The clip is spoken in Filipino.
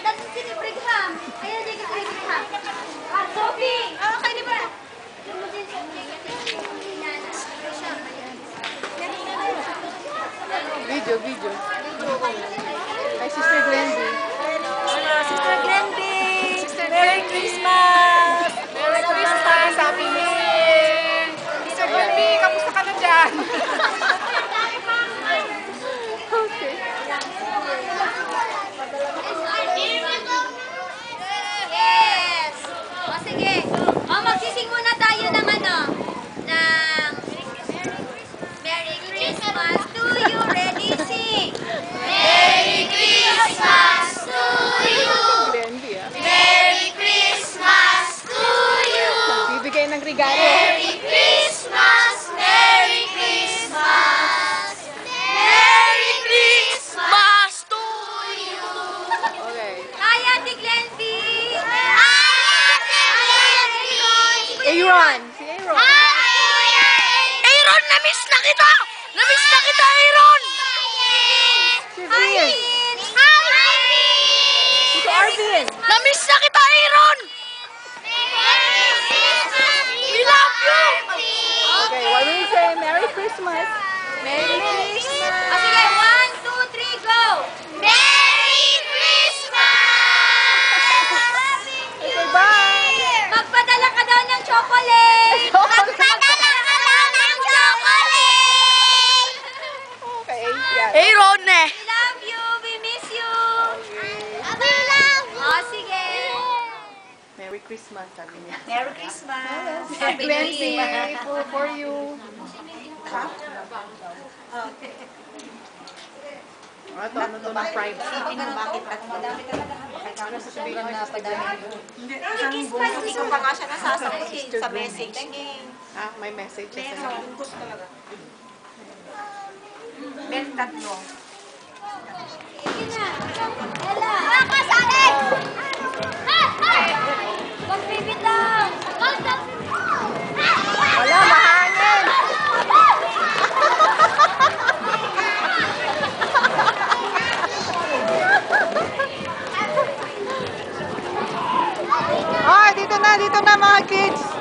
That's si Brigham. Ayan, di ka si Brigham. Ah, Sophie! Ah, okay, di ba? Video, video. Ay, Sister Glendy. Hello, Sister Glendy! Merry Christmas! Merry Christmas! Happy New Year! Sister Glendy, kamusta ka na dyan? Okay. Yes! O sige. O magsising muna tayo ng ano? Ng Merry Christmas to you. Ready? Sing! Merry Christmas to you! Glendy, ah. Merry Christmas to you! Bibigay ng regalo. Merry Christmas! Merry Christmas! Merry Christmas to you! Okay. Hi, Ate Glendy! Hi, Ate Glendy! Aaron! Si Aaron. Aaron, na-miss na kita! Na-miss na kita, Aaron! Si Hi, Vince. Vince! Hi, Vince! Si Arvin. Na-miss na kita, Aaron! We love you! Okay, what will we say? Merry Christmas. Merry Christmas. O sige, 1, 2, 3, go! Merry Christmas! Okay, bye. Magpadala ka daw ng chocolate! Magpadala ka daw ng chocolate! Okay, yan. Aaron eh! We love you! We miss you! Okay. We love you! O, sige! Merry Christmas, sabi niya. Merry Christmas! Happy Glendy, for you. Ano to na fried? Bakit at madami talaga? Ano sasabihin na padami? Hindi Hindi ko pa nga siya nasasabihin sa message. Ah, may message siya sa Meron. Gusto talaga. Ben, tatlo. Sige na! Ella! Bakas, Alex! Huwag bibitaw! Wala, mahangin! Ah, dito na mga kids!